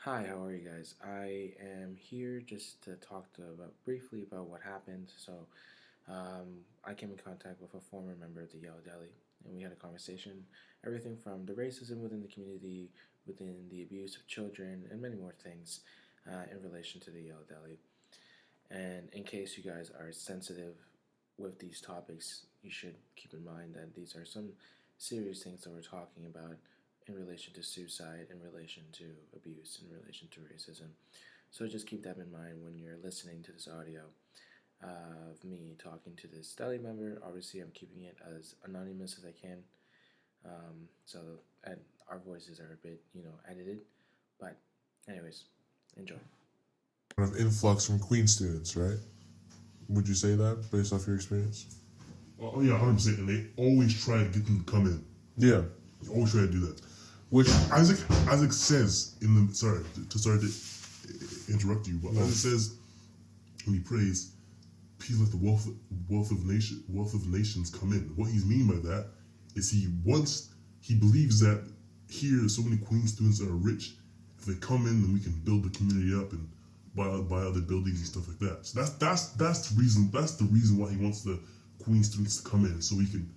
Hi, how are you guys? I am here just to talk briefly about what happened. I came in contact with a former member of the Yellow Deli, and we had a conversation. Everything from the racism within the community, within the abuse of children, and many more things in relation to the Yellow Deli. And in case you guys are sensitive with these topics, you should keep in mind that these are some serious things that we're talking about in relation to suicide, in relation to abuse, in relation to racism. So just keep that in mind when you're listening to this audio of me talking to this deli member. Obviously, I'm keeping it as anonymous as I can. So and our voices are a bit, edited. But, anyways, enjoy. Of influx from Queen students, right? Would you say that based off your experience? Oh yeah, 100%. And they always try to get them to come in. Yeah. They always try to do that. Which Isaac says in the sorry to interrupt you, but no. Isaac says when he prays, "Please let the wealth of nations come in." What he's mean by that is he believes that here so many Queen students that are rich. If they come in, then we can build the community up and buy other buildings and stuff like that. So that's the reason. That's the reason why he wants the Queen students to come in, so we can.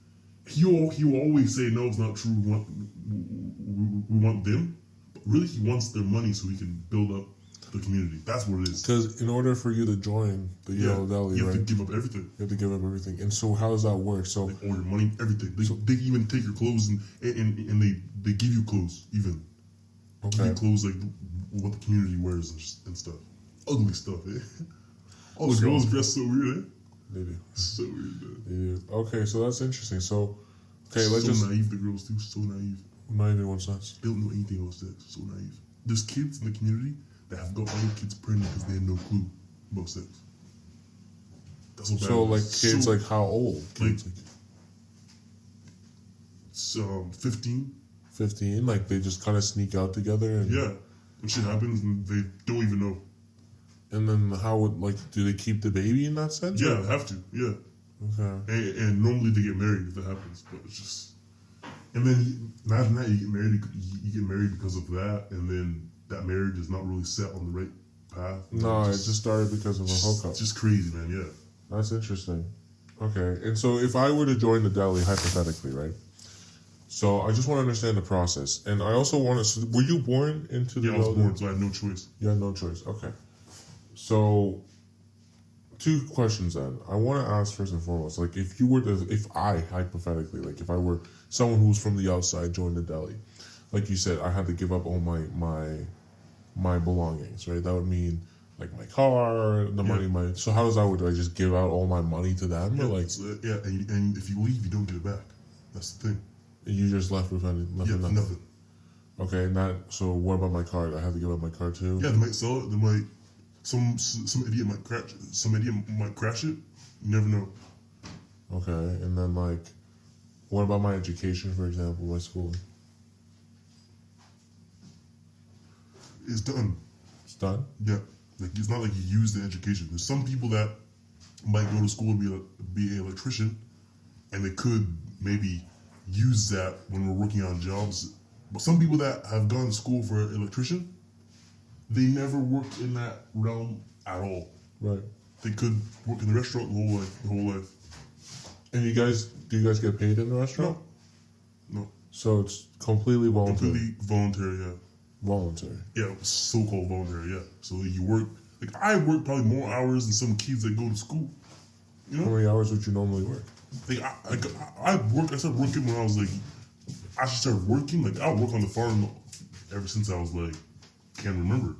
He will always say no, it's not true. We want them, but really he wants their money so we can build up the community. That's what it is. Because in order for you to join the Yellow Deli, you have right, to give up everything. You have to give up everything. And so how does that work? So like all your money, everything. They even take your clothes and they give you clothes even. Okay. Give you clothes like what the community wears and stuff. Ugly stuff, eh? All the girls dress so weird, eh? They do. So weird, man. They do. Okay, so that's interesting. So, okay, let's so just... naive, the girls too. So naive. Not even one sense. They don't know anything about sex. So naive. There's kids in the community that have got other kids pregnant because they have no clue about sex. That's what. So, like, kids, like, how old? Kids, like 15. 15? Like, they just kind of sneak out together? And, yeah. When shit happens, and they don't even know. And then how would, like, do they keep the baby in that sense? Yeah, they have to. Yeah. Okay. And normally they get married if that happens, but it's just. And then imagine that you get married. You get married because of that, and then that marriage is not really set on the right path. No, it just started because of a hookup. Just crazy, man. Yeah. That's interesting. Okay, and so if I were to join the deli, hypothetically, right? So I just want to understand the process, and I also want to. So were you born into the? Yeah, I was born, so I had no choice. You had no choice. Okay. So, two questions then. I want to ask first and foremost, like, if I hypothetically, like, if I were someone who was from the outside joined the deli, like you said, I had to give up all my belongings, right? That would mean like my car, the money, So how does that work? Do I just give out all my money to them, yeah, or like? And if you leave, you don't get it back. That's the thing. You just left with nothing. Nothing. Okay, so what about my card? I have to give up my card too. Yeah, they might sell it. They might. Some idiot might crash. Some idiot might crash it. You never know. Okay, and then like, what about my education, for example, my schooling? It's done. It's done. Yeah, like it's not like you use the education. There's some people that might go to school and be an electrician, and they could maybe use that when we're working on jobs. But some people that have gone to school for an electrician, they never worked in that realm at all. Right. They could work in the restaurant the whole life. And do you guys get paid in the restaurant? No. So it's completely voluntary. Completely voluntary, yeah. Voluntary. Yeah, so-called voluntary, yeah. So you work, like I work probably more hours than some kids that go to school. You know? How many hours would you normally work? Like I started working when I was like, I started working, like I work on the farm ever since I was like, can't remember.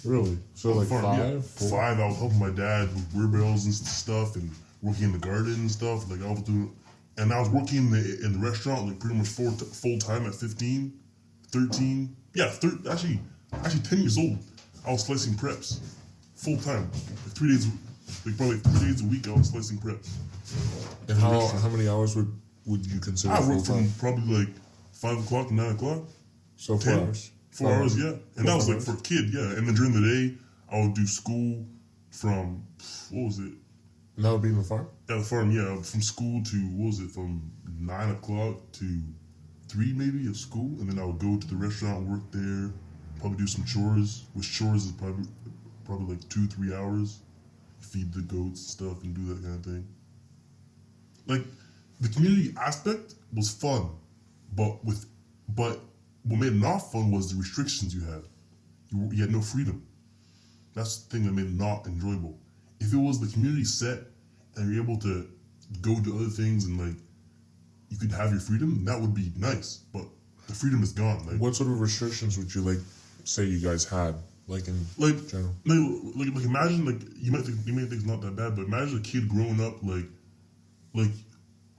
Really? So like farm, 5? Yeah. 4? 5, I was helping my dad with wheelbarrows and stuff and working in the garden and stuff. Like I was doing, and I was working in the restaurant like pretty much full time at 15, 13. Yeah, actually 10 years old. I was slicing preps full time, like 3 days, like probably 3 days a week. I was slicing preps. And how many hours would you consider? I worked from probably like 5 o'clock to 9 o'clock. So 4 hours. 4 hours, yeah. And that was like for a kid, yeah. And then during the day, I would do school from, what was it? And that would be in the farm? Yeah, the farm, yeah. From school to, what was it, from 9 o'clock to 3 maybe of school. And then I would go to the restaurant, work there. probably do some chores. Which chores is probably like 2-3 hours. Feed the goats and stuff and do that kind of thing. Like the community aspect was fun, but what made it not fun was the restrictions you had. You had no freedom. That's the thing that made it not enjoyable. If it was the community set and you're able to go to other things and like you could have your freedom, that would be nice. But the freedom is gone. Like What sort of restrictions would you like say you guys had, like in general? Like imagine like you may think it's not that bad, but imagine a kid growing up like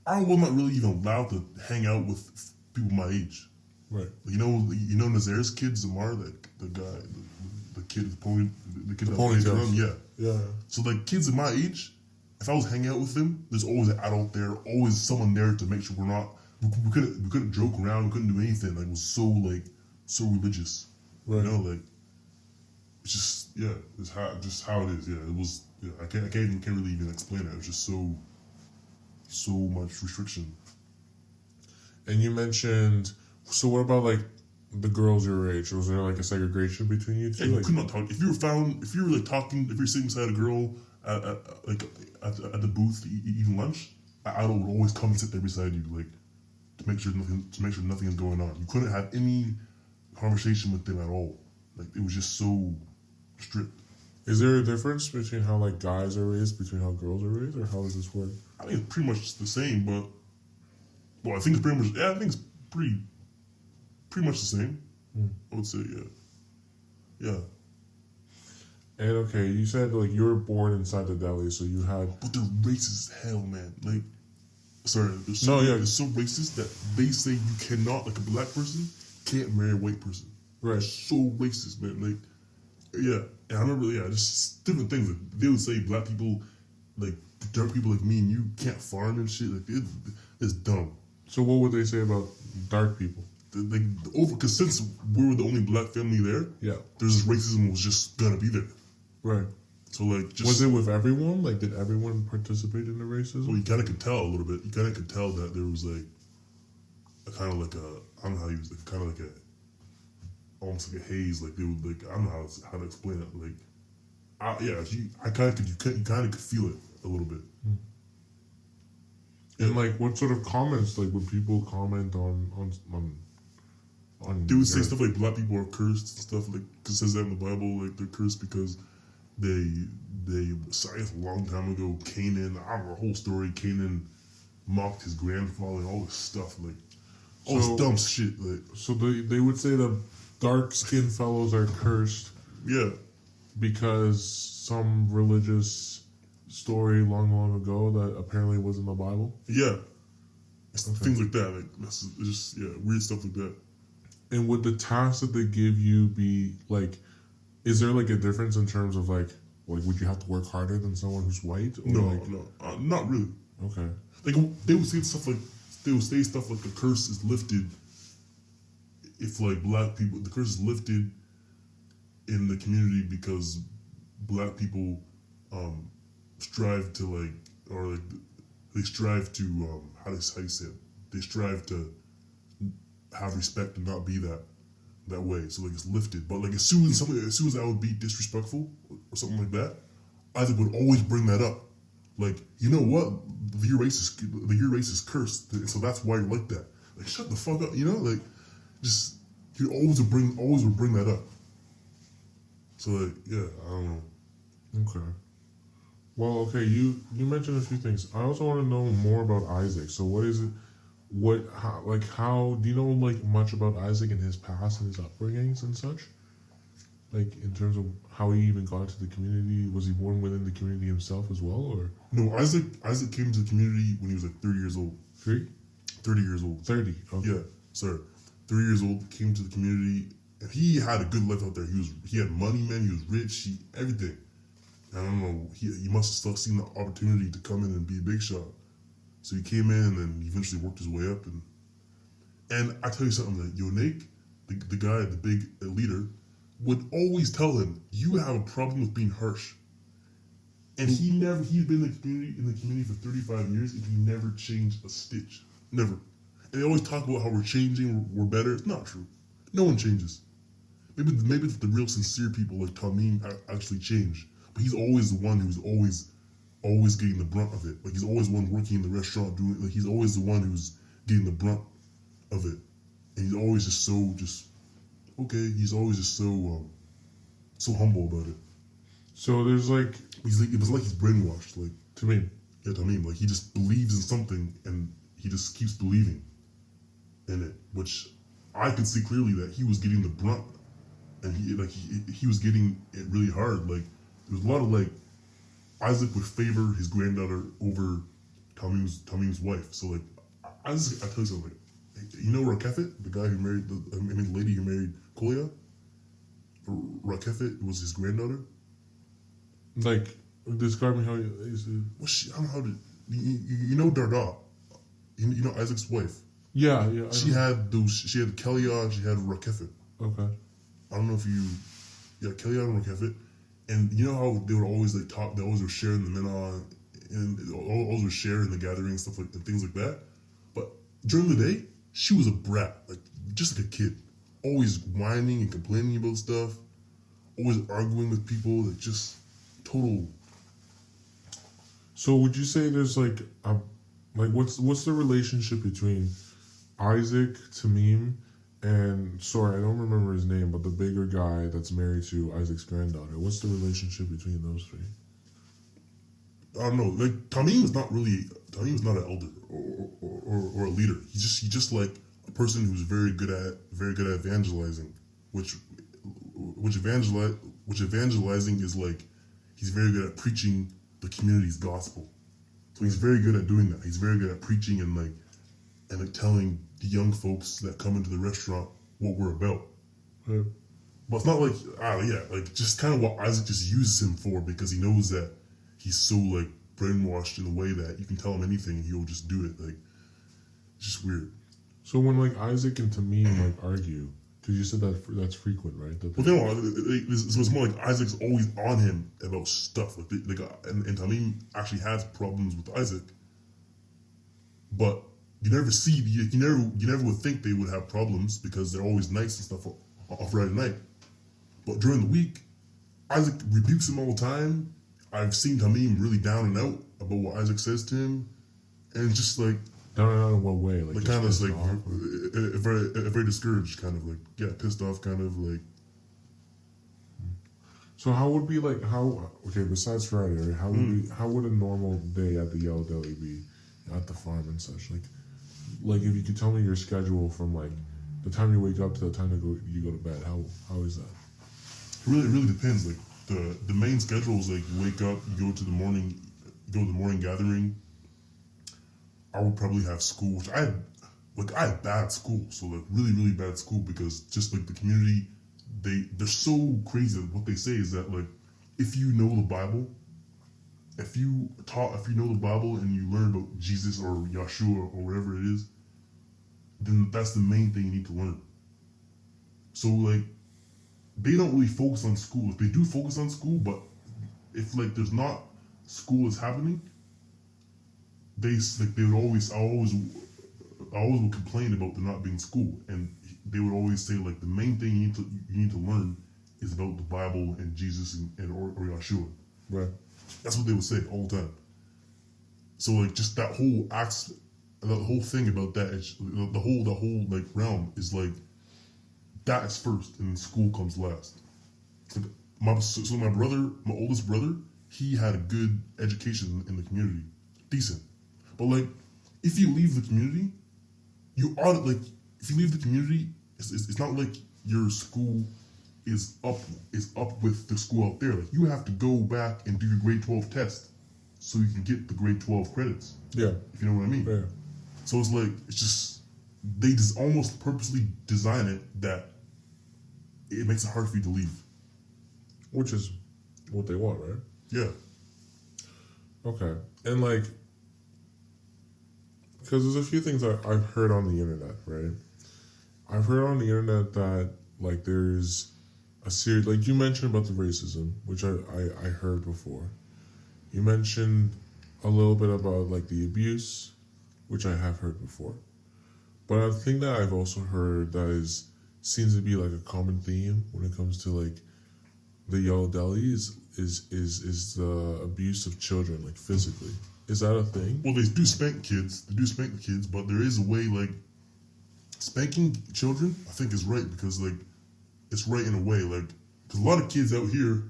I was not really even allowed to hang out with people my age. Right. You know Nazar's kid, Zamar, the guy, the kid with the kid The that plays ponytails. drum, yeah. Yeah. So like kids of my age, if I was hanging out with them, there's always an adult there, always someone there to make sure we couldn't joke around, we couldn't do anything. Like it was so religious. Right. You know, like it's just how it is. Yeah, it was. Yeah, I can't really even explain it. It was just so much restriction. And you mentioned, so what about like the girls your age? Was there like a segregation between you two? And you Like, could not talk. If you were like talking, if you're sitting beside a girl at the booth eating lunch, an adult would always come and sit there beside you, like to make sure nothing is going on. You couldn't have any conversation with them at all. Like it was just so strict. is there a difference between how like guys are raised between how girls are raised, or how does this work? I think it's pretty much the same, but I think it's pretty much. Yeah, I think it's pretty much the same. I would say, yeah. And okay, you said like you were born inside the deli, so you had. But they're racist as hell, man. Like, sorry, they're so racist that they say you cannot, like a black person can't marry a white person. Right. So racist, man. Like, yeah. And I remember, just different things. Like, they would say black people, like dark people like me and you can't farm and shit. Like, it's dumb. So what would they say about dark people? Because since we were the only black family there, Yeah. there's this racism was just gonna be there. Right. So like, just Was it with everyone? Like, did everyone participate in the racism? well, you kind of could tell a little bit. You kind of could tell that there was like a kind of like a I don't know how to use it, kind of like a almost like a haze. Like they would like I don't know how to explain it. Like you kind of could feel it a little bit. And like, what sort of comments like would people comment on? They would say stuff like black people are cursed and stuff like cause it says that in the Bible, like they're cursed because they a long time ago Canaan, I don't know the whole story. Canaan mocked his grandfather and all this stuff, like all this dumb shit. Like So they would say that dark skinned fellows are cursed yeah, because some religious story long ago that apparently was in the Bible. yeah, things like that. Like that's just weird stuff like that. And would the tasks that they give you be like? Is there like a difference in terms of like would you have to work harder than someone who's white? Or No, not really. Okay. Like they would say stuff like the curse is lifted if like black people the curse is lifted in the community because black people strive to like or like they strive to how do you say it? They strive to have respect and not be that way. So like it's lifted. But like as soon as I would be disrespectful or something like that, Isaac would always bring that up. Like, you know what? Your race is cursed. So that's why you're like that. Like shut the fuck up, you know? Like just he always would bring that up. So like, yeah, I don't know. Okay. Well, okay, you mentioned a few things. I also want to know more about Isaac. So what is it? How do you know like much about Isaac and his past and his upbringings and such? Like in terms of how he even got into the community, was he born within the community himself as well, or? No, Isaac came to the community when he was like 30 years old. 30 years old. 30. Okay. Yeah, sir. 30 years old, came to the community, and he had a good life out there. He had money, man. He was rich. Everything. I don't know. He must have still seen the opportunity to come in and be a big shot. So he came in and he eventually worked his way up. And I tell you something, that Yonik, the guy, the big leader, would always tell him, you have a problem with being harsh. And he's been in the community for 35 years and he never changed a stitch. Never. And they always talk about how we're changing, we're better. It's not true. No one changes. maybe the real sincere people like Tamim actually change, but he's always the one who's always getting the brunt of it. Like he's always the one working in the restaurant doing like he's always the one who's getting the brunt of it, and he's always just okay. He's always just so humble about it. So there's like He's like it was like he's brainwashed. Like to me, yeah, Tamim. Like he just believes in something and he just keeps believing in it, which I can see clearly that he was getting the brunt, and he was getting it really hard. Like there was a lot of like Isaac would favor his granddaughter over Tamim's wife. So like Isaac, I tell you something. You know Rakefet, the guy who married the lady who married Kolia. Rakefet was his granddaughter. like describe me how you. Well, I don't know how to. You know Darda. You know Isaac's wife. Yeah. She had those. She had Kelia. She had Rakefet. Okay. I don't know if you. Yeah, Kelia and Rakefet. And you know how they would always like talk. They always were sharing the minna and always were sharing the gathering and stuff like and things like that. But during the day, she was a brat, like just like a kid, always whining and complaining about stuff, always arguing with people. Like just total. So would you say there's like a like what's the relationship between Isaac, Tamim, and sorry, I don't remember his name, but the bigger guy that's married to Isaac's granddaughter? What's the relationship between those three? I don't know. Like Tamim's not an elder or a leader. He's just like a person who's very good at evangelizing, which evangelizing is like he's very good at preaching the community's gospel. So he's very good at doing that. He's very good at preaching and like telling the young folks that come into the restaurant what we're about. Yeah. But it's not like like just kind of what Isaac just uses him for because he knows that he's so like brainwashed in a way that you can tell him anything and he'll just do it. Like it's just weird. So when like Isaac and Tamim like argue, because you said that's frequent, right? Well, it's more like Isaac's always on him about stuff. And Tamim actually has problems with Isaac, but you never see you never would think they would have problems because they're always nice and stuff on Friday night. But during the week, Isaac rebukes him all the time. I've seen Tamim really down and out about what Isaac says to him, and just like down and out in what way? Like kind of like very discouraged, kind of like pissed off, kind of like. So how would be like besides Friday, right, how would a normal day at the Yellow Deli be at the farm and such? Like if you could tell me your schedule from like the time you wake up to the time you go to bed, how is that? It really depends. Like the main schedule is like you wake up, you go to the morning gathering. I would probably have school, which I had bad school, so like really bad school because just like the community, they're so crazy. What they say is that like if you know the Bible, if you know the Bible and you learn about Jesus or Yeshua or whatever it is, then that's the main thing you need to learn. So like they don't really focus on school. If they do focus on school, but if like there's not school is happening, they would always would complain about there not being school, and they would always say like the main thing you need to learn is about the Bible and Jesus and or Yeshua. Right. That's what they would say all the time. So like just that whole thing about that, the whole like realm is like that's first, and then school comes last. My oldest brother, he had a good education in the community, decent. But like, if you leave the community, it's not like your school is up with the school out there. Like you have to go back and do your grade 12 test so you can get the grade 12 credits. Yeah. If you know what I mean. Yeah. So it's like they just almost purposely design it that it makes it hard for you to leave. Which is what they want, right? Yeah. Okay. And like, because there's a few things that I've heard on the internet, right? I've heard on the internet that like there's a series, like you mentioned about the racism, which I heard before. You mentioned a little bit about like the abuse, which I have heard before. But a thing that I've also heard that is seems to be like a common theme when it comes to like the yellow deli is the abuse of children, like physically. Is that a thing? Well, they do spank kids. They do spank the kids, but there is a way like spanking children. I think is right because like it's right in a way. Like because a lot of kids out here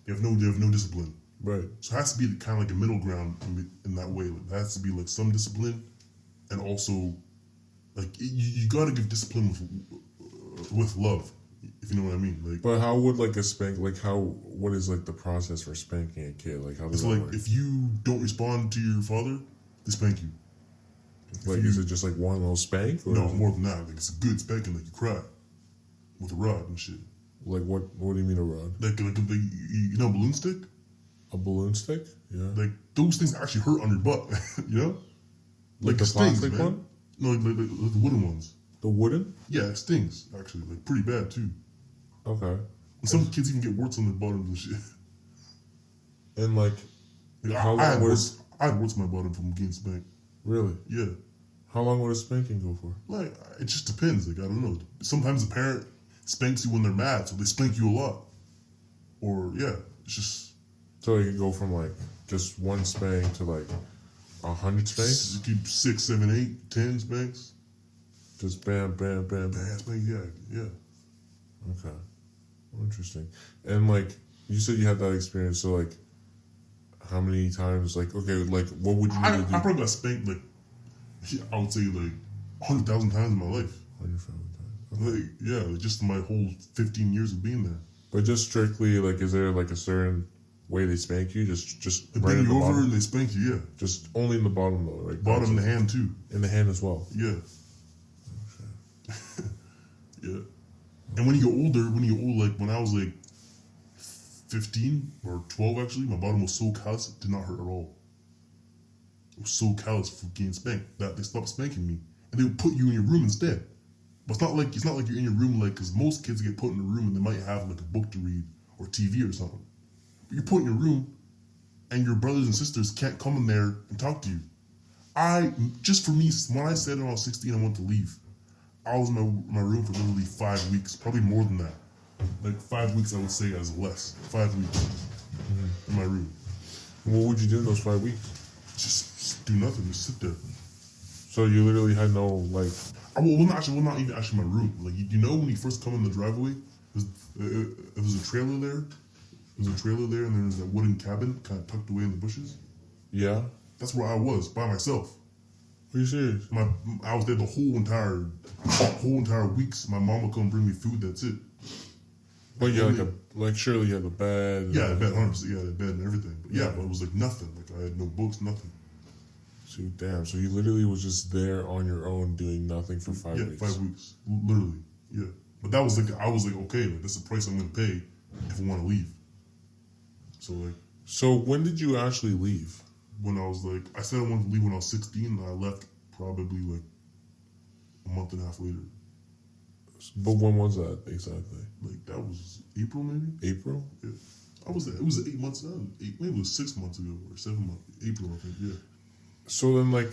they have no discipline. Right. So it has to be kind of like a middle ground in that way. Like, there has to be like some discipline, and also like you got to give discipline with love, if you know what I mean. Like, But how would like a spank like how what is like the process for spanking a kid? Like how does it's that like work? if you don't respond to your father, they spank you. Like is it just like one little spank or No, is it- more than that. Like it's a good spanking. Like you cry with a rod and shit. like what do you mean a rod? Like you know, balloon stick. A balloon stick? Yeah. Like those things actually hurt on your butt. You know, Like the it stings, plastic man. one? No, like the wooden ones. The wooden? Yeah, it stings actually. Like pretty bad too. Okay. And some kids even get warts on their bottoms and shit. And like Like, how I had long warts. I had warts on my bottom from getting spanked. really? Yeah, How long would a spanking go for? like it just depends. Like I don't know. Sometimes the parent spanks you when they're mad, so they spank you a lot. Or yeah, it's just So you could go from like just one spank to like 100 spanks? you keep 6, 7, 8, 10 spanks. Just bam, bam, bam, bam. Bad spank, yeah. Okay. Interesting. And like you said you had that experience, so like how many times like okay, like what would you I need to do? probably got spanked like I would say like 100,000 times in my life. 100,000 times. Like yeah, like just my whole 15 years of being there. But just strictly like is there like a certain way they spank you? Just They right bring in the you over bottom? and they spank you. Yeah, Just only in the bottom though, right? bottom of the hand too. In the hand as well. Yeah. Yeah. And when you get older, like when I was like 15 or 12 actually, my bottom was so callous it did not hurt at all. It was so callous for getting spanked that they stopped spanking me. And they would put you in your room instead. But it's not like you're in your room like because most kids get put in a room and they might have like a book to read or TV or something. But you're put in your room and your brothers and sisters can't come in there and talk to you. Just for me, when I said when I was 16 I wanted to leave, I was in my room for literally 5 weeks, probably more than that. Like 5 weeks, I would say as less. 5 weeks in my room. What would you do in those 5 weeks? Just do nothing, just sit there. So you literally had no like Not even actually my room. Like you know when you first come in the driveway, there's a trailer there. There's a trailer there, and there's a wooden cabin kind of tucked away in the bushes. yeah? That's where I was by myself. Are you serious? I was there the whole entire weeks. My mom would come bring me food. That's it. But yeah, like surely you had a bed. Yeah, the bed, 100%. Yeah, the bed and everything. But yeah, but it was like nothing. Like I had no books, nothing. So damn. So you literally was just there on your own doing nothing for 5 Yeah, weeks. 5 weeks, literally. Yeah, but that was like I was like okay, like that's the price I'm gonna pay if I want to leave. So like So when did you actually leave? when I was like I said I wanted to leave when I was 16, and I left probably like a month and a half later. But when was that exactly? Like that was April maybe. April? Yeah, I was there. It was 8 months. Maybe it was 6 months ago or 7 months. April, I think. Yeah. So then, like,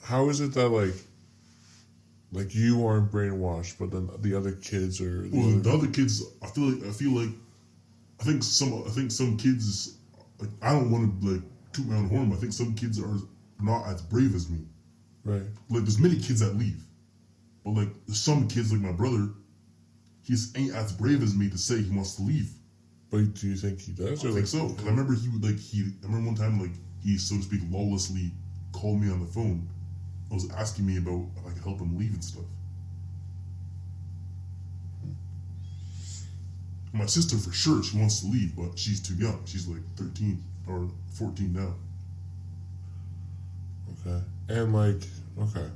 how is it that like you aren't brainwashed, but then the other kids are? Well, the other kids, I think some kids, like, I don't want to like toot my own horn, but I think some kids are not as brave as me. Right. Like, there's many kids that leave, but like there's some kids like my brother, he just ain't as brave as me to say he wants to leave. But do you think he does? I Or think like, so. 'Cause I remember I remember one time like he so to speak lawlessly called me on the phone. I was asking me about if I could help him leave and stuff. My sister for sure she wants to leave, but she's too young. She's like 13 or 14 now. Okay. And like, okay.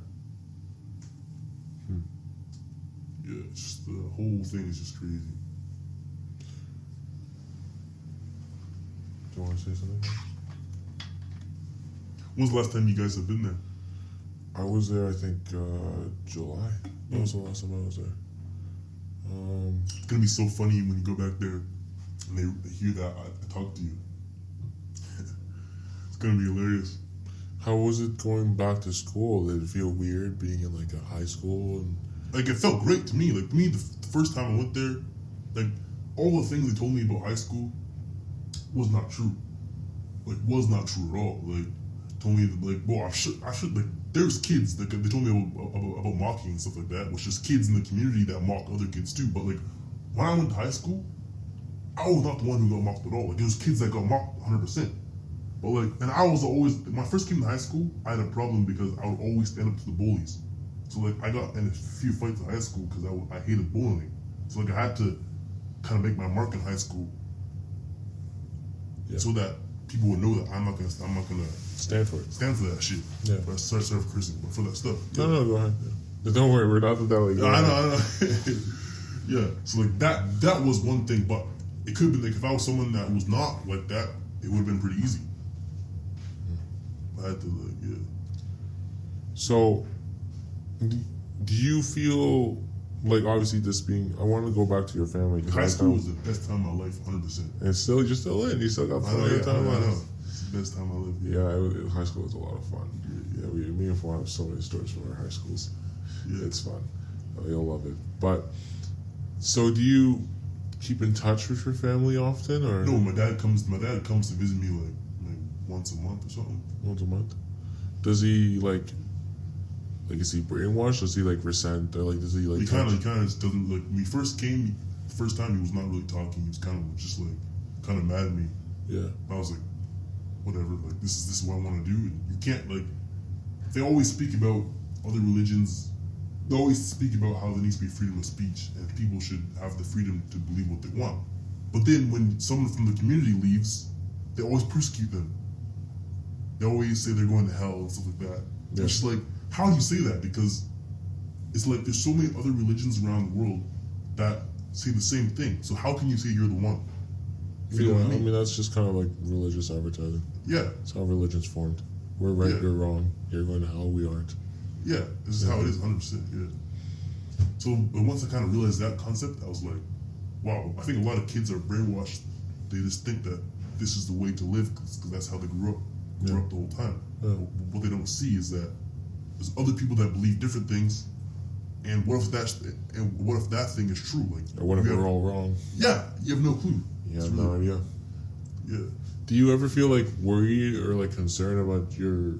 Yeah, it's just the whole thing is just crazy. Do you want to say something? When's the last time you guys have been there? I was there, I think, July. That was the last time I was there. It's gonna be so funny when you go back there and they hear that I talked to you. It's gonna be hilarious. How was it going back to school? Did it feel weird being in like a high school? And like it felt great to me. Like to me, the first time I went there, like all the things they told me about high school was not true. Like was not true at all. Like told me that, like, well, I should like. There's kids that they told me about mocking and stuff like that, which is kids in the community that mock other kids too. But like when I went to high school, I was not the one who got mocked at all. Like there was kids that got mocked 100%. But like, and I was always when I first came to high school, I had a problem because I would always stand up to the bullies. So like I got in a few fights in high school because I hated bullying. So like I had to kind of make my mark in high school, so that people would know that I'm not gonna Stand for it. stand for that shit. Yeah. But I started cursing, but for that stuff. No, no, go ahead. Yeah. Don't worry, we're not the deli. Yeah, I know. Yeah. So like that was one thing, but it could have been like if I was someone that was not like that, it would have been pretty easy. I had to like, yeah. So, do you feel like obviously this being? I want to go back to your family. 'Cause High last school time- was the best time of my life, 100%. and still you're still in. You still got I know, plenty yeah, of time I left. know. It's the best time I lived. Yeah, high school was a lot of fun. Yeah, me and Fawn have so many stories from our high schools. Yeah. It's fun. You'll love it. But so, do you keep in touch with your family often, or No, my dad comes to visit me like once a month or something. once a month? Does he like is he brainwashed? Does he like resent, or like does he like? He kind of just doesn't like. When he first came, the first time he was not really talking. He was kind of just like kind of mad at me. Yeah. I was like, whatever. Like this is what I want to do. And you can't like. They always speak about other religions. They always speak about how there needs to be freedom of speech and people should have the freedom to believe what they want. But then when someone from the community leaves, they always persecute them. They always say they're going to hell and stuff like that. Yeah. It's just like, how do you say that? Because it's like there's so many other religions around the world that say the same thing. So how can you say you're the one? You Yeah, know what I mean that's just kind of like religious advertising. Yeah, That's how religion's formed. We're right, Yeah. you're wrong. You're going to hell, we aren't. yeah. This is how it is, 100%. Yeah. So but once I kind of realized that concept, I was like, wow. I think a lot of kids are brainwashed. They just think that this is the way to live because that's how they grew up the whole time. Yeah. What they don't see is that there's other people that believe different things, and what if that thing is true? Like, Or what if you have- we're all wrong? Yeah, you have no clue. You It's have really- no idea. Yeah. Do you ever feel like worried or like concerned about your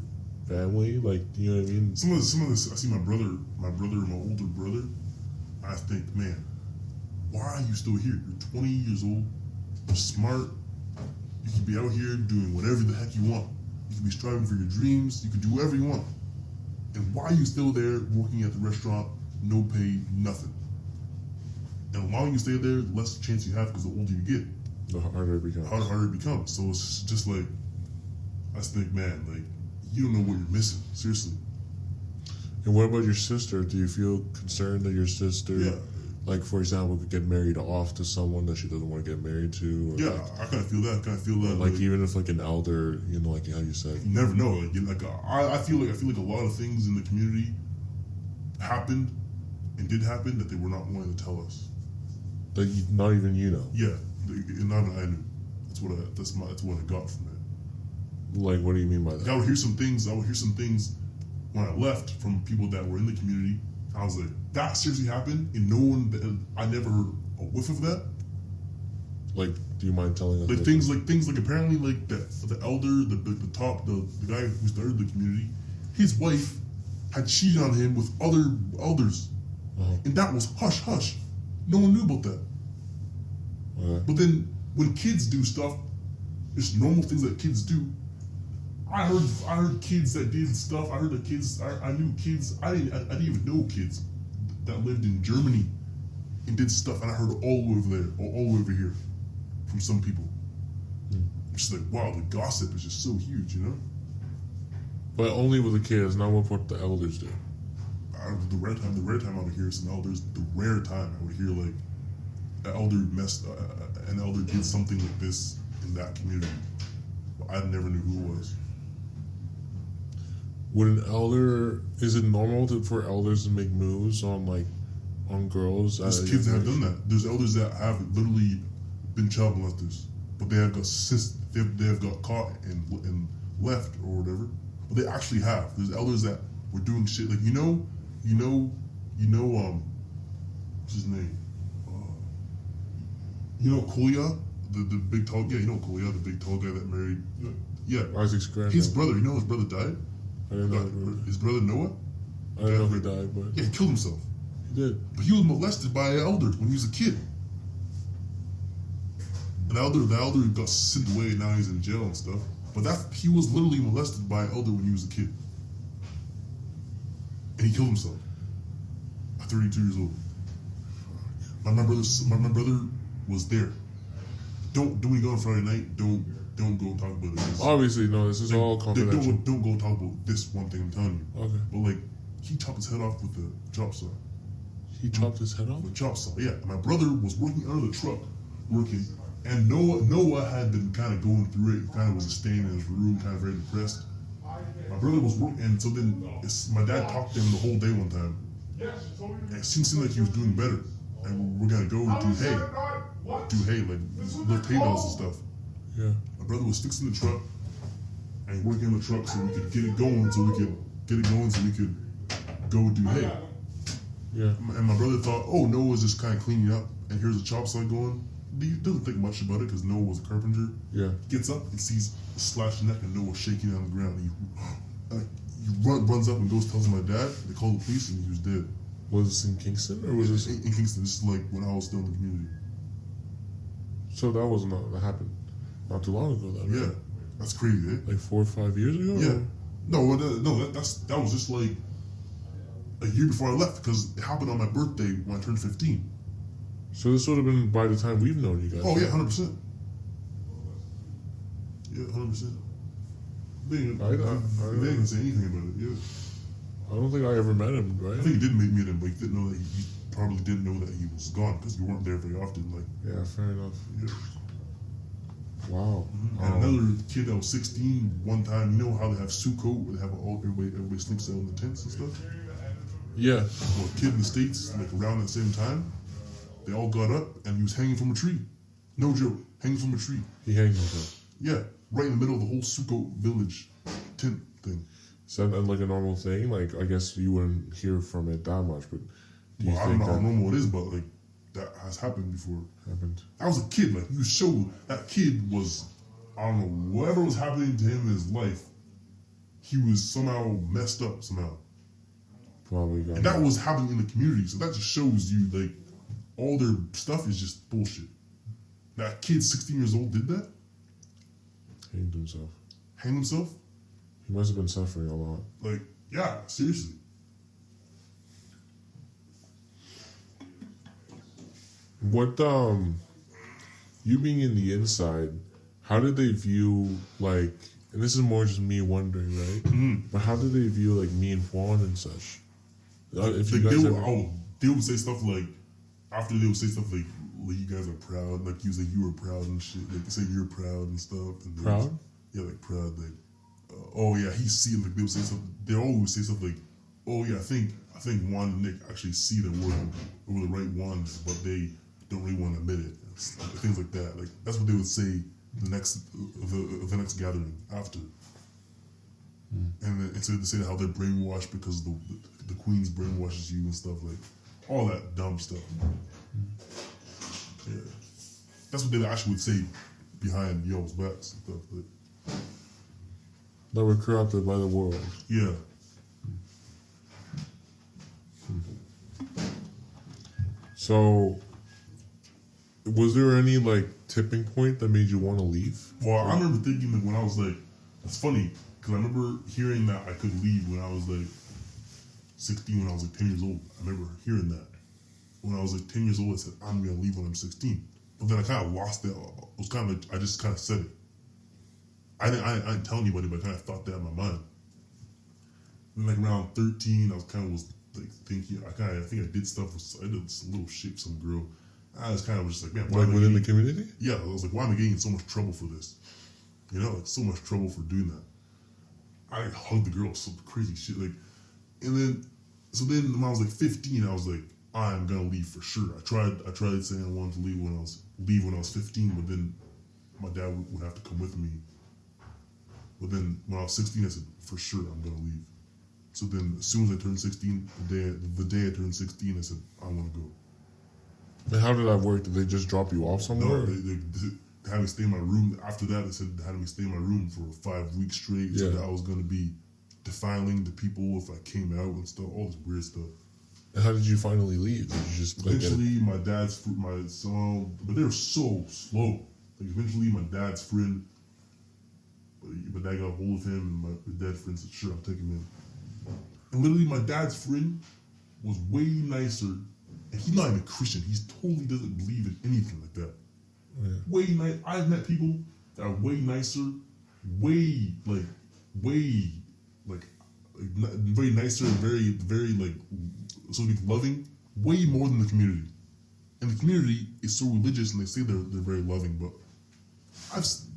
family? Like, you know what I mean? Some of this, I see my brother, my older brother. I think, man, why are you still here? You're 20 years old. You're smart. You can be out here doing whatever the heck you want. You can be striving for your dreams. You can do whatever you want. And why are you still there working at the restaurant, no pay, nothing? And the longer you stay there, the less chance you have because the older you get, The harder it becomes. harder it becomes. So it's just like, I just think, man, like, you don't know what you're missing. Seriously. And what about your sister? Do you feel concerned that your sister, Yeah. like for example, could get married off to someone that she doesn't want to get married to? Or Yeah, like, I kind of feel that. like even if like an elder, you know, like how you said. You never know. I feel like a lot of things in the community happened and did happen that they were not wanting to tell us. That not even you know. Yeah, not even I knew. That's what I got from it. Like, what do you mean by that? Like, I would hear some things when I left from people that were in the community. I was like, that seriously happened, and I never heard a whiff of that. Like, do you mind telling us? Like what- things like apparently like the elder, the guy who started the community, his wife had cheated on him with other elders, and that was hush hush. No one knew about that. Okay. But then when kids do stuff, it's normal things that kids do. I heard kids that did stuff. I heard the kids. I knew kids. I didn't even know kids that lived in Germany and did stuff, and I heard all over there, all over here, from some people. It's just like, wow, the gossip is just so huge, you know. But only with the kids, not with what the elders do. The rare time I would hear some elders. The rare time I would hear like an elder did something like this in that community. But I never knew who it was. Would an elder? Is it normal for elders to make moves on girls? There's kids that have done that. There's elders that have literally been child molesters, but they have got they have got caught and left or whatever. But they actually have. There's elders that were doing shit like you know you know, what's his name? You know Kolya, the big tall, yeah, you know Kolya, the big tall guy that married, yeah, Isaac's grandfather. his brother. You know his brother died. I didn't know His brother Noah. I didn't know he died, but Yeah, he killed himself. he did. But he was molested by an elder when he was a kid. The elder got sent away, and now he's in jail and stuff. But he was literally molested by an elder when he was a kid, and he killed himself at 32 years old. My brother was there. Don't when you go on Friday night. Don't go talk about it. Obviously, no. This is all confidential. Don't go talk about this one thing I'm telling you. Okay. But like, he chopped his head off with a chop saw. He chopped his head off? With a chop saw, yeah. My brother was working under the truck, working, and Noah had been kind of going through it. He kind of was staying in his room, kind of very depressed. My brother was working, and so then my dad talked to him the whole day one time. And it seemed like he was doing better, and we're gonna go do hay, like little hay bales and stuff. Yeah. My brother was fixing the truck and working on the truck so we could get it going, so we could go do hay. Yeah. And my brother thought, oh, Noah's just kind of cleaning up, and here's a chop saw going. He doesn't think much about it because Noah was a carpenter. Yeah. Gets up and sees a slashed neck and Noah shaking on the ground. He runs up and goes tells my dad. They call the police and he was dead. Was this in Kingston or was this in Kingston? This is like when I was still in the community. So that happened not too long ago, then, right? Yeah, that's crazy, eh? Like 4 or 5 years ago? Yeah. Or? No, that was just like a year before I left because it happened on my birthday when I turned 15. So this would have been by the time we've known you guys. Oh yeah, 100%. Yeah, 100%. They didn't say anything about it. Yeah. I don't think I ever met him, right? I think he did meet him, but he didn't know that he probably didn't know that he was gone because you weren't there very often. Like, yeah, fair enough. Yeah. Wow. And another kid that was 16, one time, you know how they have Sukkot, where they have everybody sleeps out in the tents and stuff? Yeah. Well, a kid in the States, like around the same time, they all got up and he was hanging from a tree. No joke, hanging from a tree. He hangs himself. Yeah, right in the middle of the whole Sukkot village tent thing. Is that like a normal thing? Like, I guess you wouldn't hear from it that much, but do you Well, I don't think know how that normal it is, but like that has happened before. happened? I was a kid, like you showed that kid was, I don't know, whatever was happening to him in his life, he was somehow messed up somehow. Probably got And that was happening in the community, so that just shows you like all their stuff is just bullshit. That kid, 16 years old, did that? hanged himself. Hanged himself? He must have been suffering a lot. Like, yeah, seriously. What you being in the inside, how did they view like, and this is more just me wondering, right? Mm-hmm. But how did they view like me and Juan and such? If you Like, guys they would say stuff like, after they would say stuff like you guys are proud, like you say you were proud and shit, like they say you're proud and stuff. And proud? Yeah, like proud, like, oh yeah, he see, like they would say something, they always say stuff like, oh yeah, I think Juan and Nick actually see that we're the right ones, but they don't really want to admit it. Things like that. Like that's what they would say the next gathering after. And then so they say how they're brainwashed because the Queen's brainwashes you and stuff, like all that dumb stuff. Yeah, that's what they actually would say behind y'all's backs and stuff. Like, that were corrupted by the world. yeah. So, was there any like tipping point that made you want to leave? Well, I remember thinking like when I was like, it's funny because I remember hearing that I could leave when I was like 16, when I was like 10 years old. I remember hearing that. When I was like 10 years old, I said, I'm going to leave when I'm 16. But then I kind of lost it. It was kind of like, I just kind of said it. I didn't tell anybody, but I kind of thought that in my mind. And like around 13, I was kind of like thinking, I think I did stuff, I did some little shit with some girl. I was kind of just like, man, why Like am I within getting, the community? yeah, I was like, why am I getting in so much trouble for this? You know, like so much trouble for doing that. I hugged the girl, some crazy shit. Like, and then, so then when I was like 15, I was like, I'm gonna leave for sure. I tried saying I wanted to leave when I was 15, but then my dad would have to come with me. But then when I was 16, I said, for sure, I'm gonna leave. So then, as soon as I turned 16, the day I turned 16, I said, I want to go. And how did that work? Did they just drop you off somewhere? No, they had me stay in my room. After that, they said they had me stay in my room for 5 weeks straight. So that I was going to be defiling the people if I came out and stuff, all this weird stuff. And how did you finally leave? Did you just eventually my son, but they were so slow. Like eventually my dad's friend, my dad got a hold of him, and my dad's friend said, "Sure, I'll take him in." And literally, my dad's friend was way nicer, and he's not even a Christian. He totally doesn't believe in anything like that. Yeah. Way nice. I've met people that are way nicer, way very nicer and very like so loving, way more than the community. And the community is so religious, and they say they're very loving, but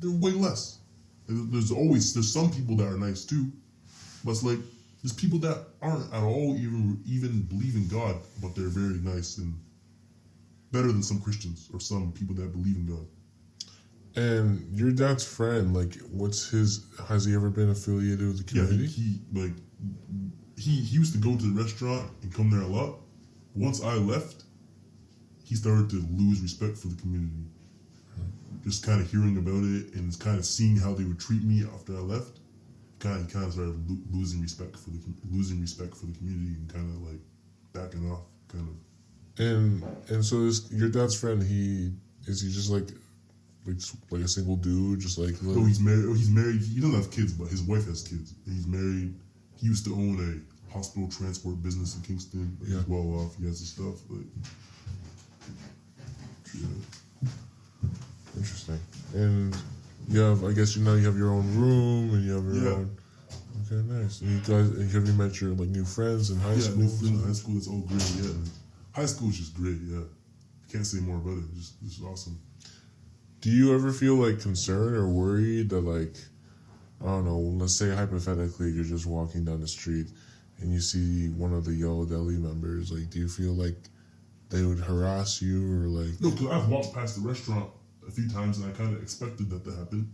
they're way less. There's some people that are nice too, but it's like there's people that aren't at all even believe in God, but they're very nice and better than some Christians or some people that believe in God. And your dad's friend, like, has he ever been affiliated with the community? Yeah, he used to go to the restaurant and come there a lot. Once I left, he started to lose respect for the community. Just kind of hearing about it and kind of seeing how they would treat me after I left, he kind of started losing respect for the community and kind of like backing off, kind of. And so your dad's friend, is he just like a single dude, just like? No, he's married. He's married. He doesn't have kids, but his wife has kids. He's married. He used to own a hospital transport business in Kingston. Like, he's well off. He has his stuff. Like, yeah. Interesting. And I guess you have your own room and you have your own. Okay, nice. And you guys, have you met your like new friends in high school? Yeah, new friends in high school. It's all great. Yeah, high school is just great. Yeah, can't say more about it. It's just awesome. Do you ever feel like concerned or worried that like, I don't know, let's say hypothetically you're just walking down the street and you see one of the Yellow Deli members, like do you feel like they would harass you or like? No, because I've walked past the restaurant a few times and I kind of expected that to happen,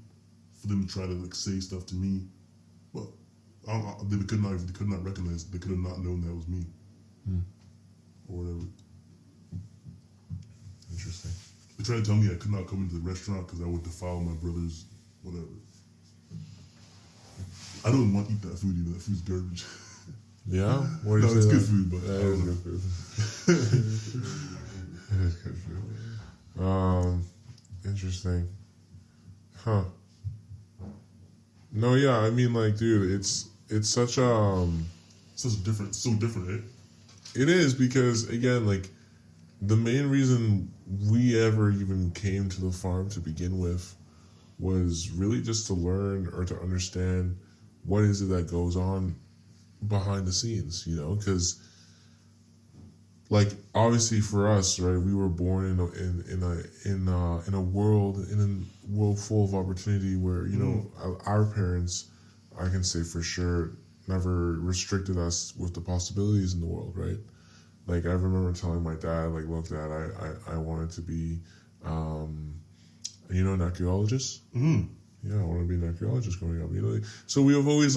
for them to try to like say stuff to me, but they could not recognize, they could have not known that was me, or whatever. Interesting. They tried to tell me I could not come into the restaurant because I would defile my brother's whatever. I don't want to eat that food either. That food's garbage. Yeah? What do you No, say it's that? good food, but That is good food. It is good food. Interesting. Huh. No, yeah, I mean, like, dude, it's such so different, eh? It is because, again, like, the main reason we ever even came to the farm to begin with was really just to learn or to understand what is it that goes on behind the scenes, because like obviously for us, right, we were born in a world full of opportunity where our parents, I can say for sure, never restricted us with the possibilities in the world, right? Like I remember telling my dad, like, look, Dad, I wanted to be an archaeologist. Mm-hmm. Yeah, I want to be an archaeologist growing up. So we've always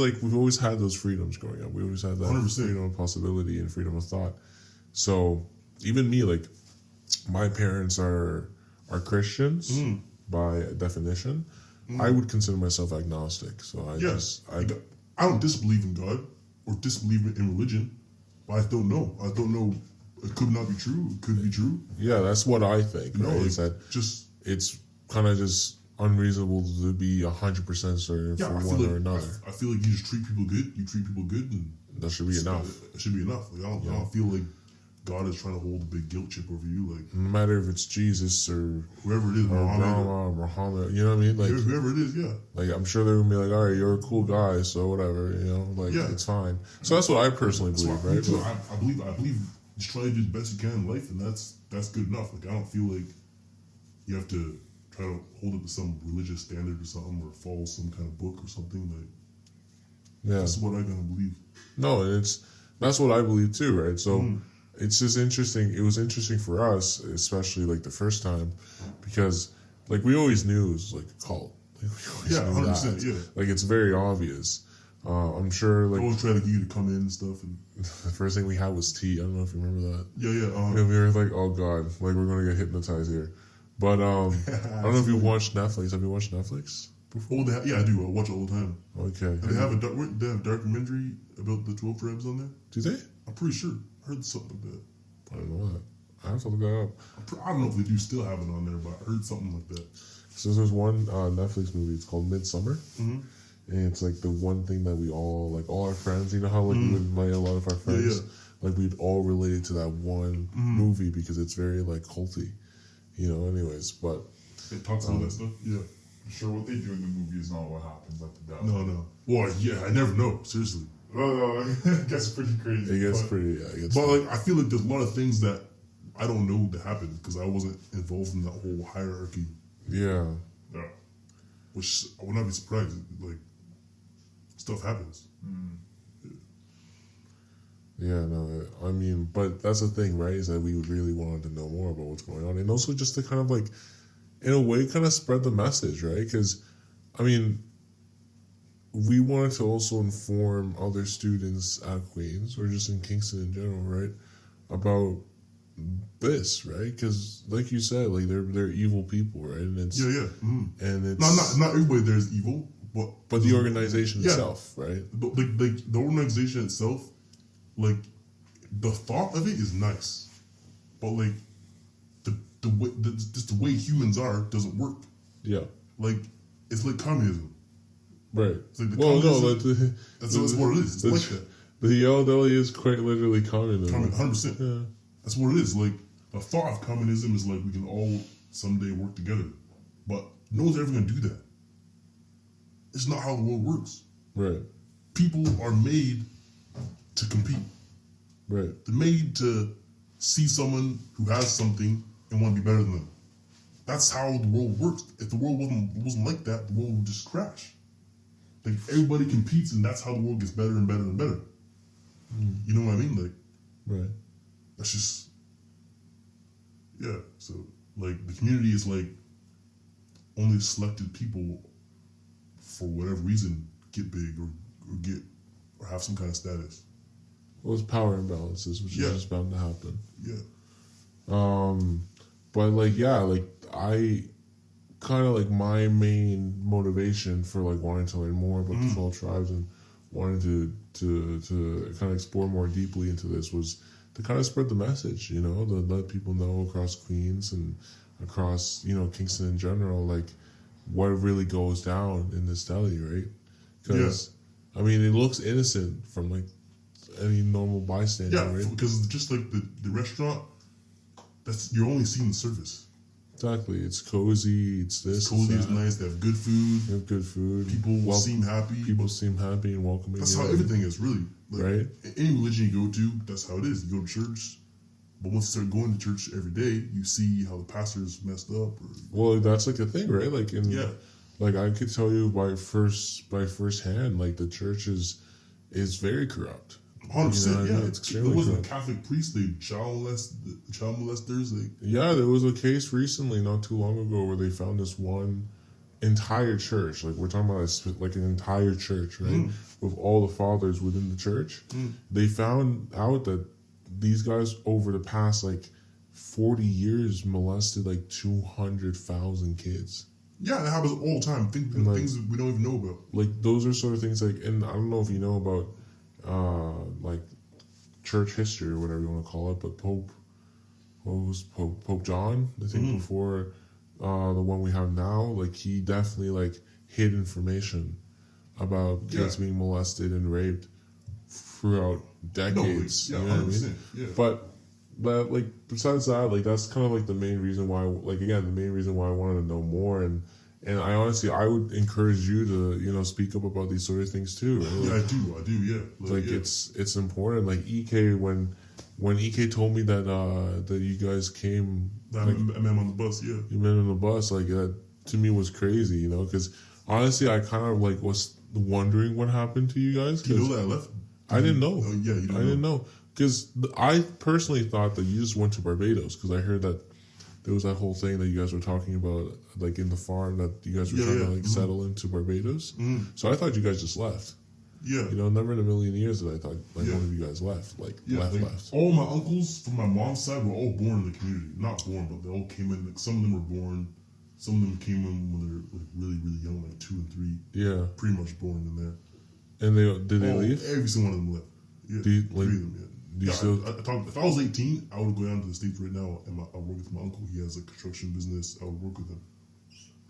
had those freedoms growing up. We always had that 100%. freedom of possibility and freedom of thought. So even me, like, my parents are Christians by definition. I would consider myself agnostic. So I don't disbelieve in God or disbelieve in religion, but I don't know. I don't know. It could not be true. It could be true. Yeah, that's what I think. No, right? Is that it's kind of just unreasonable to be 100% certain for one or another. I feel like you just treat people good. You treat people good, and that should be enough. It should be enough. Like, I don't feel like God is trying to hold a big guilt chip over you. Like, no matter if it's Jesus or whoever it is, or Muhammad, you know what I mean? Like whoever it is, yeah. Like I'm sure they're gonna be like, all right, you're a cool guy, so whatever, it's fine. So that's what I personally believe, right? I believe just try to do the best you can in life, and that's good enough. Like I don't feel like you have to try to hold it to some religious standard or something, or follow some kind of book or something. Like, that's what I gotta believe. No, and that's what I believe too, right? So it's just interesting. It was interesting for us, especially like the first time, because like we always knew it was like a cult. Like, we always knew 100%. that. Yeah, like it's very obvious. I'm sure They like always try to get you to come in and stuff. And the first thing we had was tea. I don't know if you remember that. yeah. And we were like, oh god, like we're gonna get hypnotized here. But I don't know if you watched Netflix. Have you watched Netflix before? Oh, yeah, I do. I watch it all the time. Okay. And they have a documentary about the 12 tribes on there. Do they? I'm pretty sure. I heard something like that. I don't know that. I have to look that up. I don't know if they do still have it on there, but I heard something like that. So there's one Netflix movie. It's called Midsummer. Mm-hmm. And it's like the one thing that we all, like all our friends, you know how like we would invite a lot of our friends, like we'd all relate to that one movie because it's very like culty, you know. Anyways, but it talks about that stuff. Yeah. Sure, what they do in the movie is not what happens at the Deli. No. Well, yeah, I never know. Seriously. No, it gets pretty crazy. it gets but pretty. Yeah, it gets But pretty. like, I feel like there's a lot of things that I don't know that happened because I wasn't involved in that whole hierarchy, Yeah, Yeah. which I would not be surprised. Like, stuff happens. yeah. No, I mean, but that's the thing, right? Is that we really wanted to know more about what's going on, and also just to kind of like, in a way, kind of spread the message, right? Because, I mean, we wanted to also inform other students at Queens or just in Kingston in general, right, about this, right? Because, like you said, like they're evil people, right? And it's Yeah. Mm-hmm. and it's Not everybody there is evil, but the organization Yeah. itself, right? But like the organization itself, like the thought of it is nice, but like the way just the way humans are doesn't work. Yeah, Like it's like communism. right. It's like the Well, no, communism- That's what it is. It's like that. The Yellow Deli is quite literally communism. 100%. Yeah, That's what it is. Like the thought of communism is like we can all someday work together, but no one's ever gonna do that. It's not how the world works. right, People are made to compete. right, They're made to see someone who has something and want to be better than them. That's how the world works. If the world wasn't like that, the world would just crash. Like everybody competes, and that's how the world gets better and better and better. You know what I mean? Like right. that's just yeah. So like the community is like only selected people for whatever reason get big or have some kind of status. Well, it's power imbalances, which Yeah. is just bound to happen. Yeah. But like, yeah, like I kind of like my main motivation for like wanting to learn more about the 12 tribes and wanting to kind of explore more deeply into this was to kind of spread the message, you know, to let people know across Queens and across, you know, Kingston in general, like what really goes down in this deli, right? Because I mean, it looks innocent from like any normal bystander, Yeah, right? because just like the restaurant, that's you're only seeing the surface. Exactly. It's cozy. It's this. It's cozy, it's that. nice. They have good food. They have good food. People seem happy. People seem happy and welcoming. That's you how know? everything is, really. Like, Right. Any religion you go to, that's how it is. You go to church, but once you start going to church every day, you see how the pastor's messed up. Or, Well, that's like the thing, right? Like Yeah. like I could tell you by first hand, like the church is very corrupt. 100%, You know what I yeah. mean? It's There extremely wasn't a corrupt. Catholic priest, they child molesters. Like, Yeah, there was a case recently, not too long ago, where they found this one entire church. Like we're talking about like an entire church, right? With all the fathers within the church. They found out that these guys over the past like 40 years molested like 200,000 kids. yeah, it happens all the time. Things that we don't even know about. Like those are sort of things like, and I don't know if you know about like church history or whatever you want to call it, but Pope John, I think before the one we have now, like he definitely like hid information about kids being molested and raped throughout decades. No, you like, know what I 100%, mean? yeah. But like besides that, like that's kind of like the main reason why, like again, the main reason why I wanted to know more, and I honestly I would encourage you to, you know, speak up about these sort of things too. Right? Yeah, I do, yeah. Like yeah. it's important. Like EK, when EK told me that that you guys came, I met him on the bus, yeah. you met on the bus, like that to me was crazy, you know, because honestly I kind of like was wondering what happened to you guys. You know that I left? I didn't know. Oh, yeah, you I didn't know because I personally thought that you just went to Barbados because I heard that there was that whole thing that you guys were talking about, like in the farm that you guys were Yeah, trying yeah. to like settle into Barbados. So I thought you guys just left. Yeah. You know, never in a million years that I thought like Yeah. one of you guys left. Like Yeah, left. all my uncles from my mom's side were all born in the community. Not born, but they all came in. Like some of them were born. Some of them came in when they were like really, really young, like 2 and 3. Yeah. Pretty much born in there. And did they leave? Every single one of them left. Yeah. Do you, like, 3 of them, yeah. Do you still? If I was 18, I would go down to the States right now and I would work with my uncle. He has a construction business. I would work with him.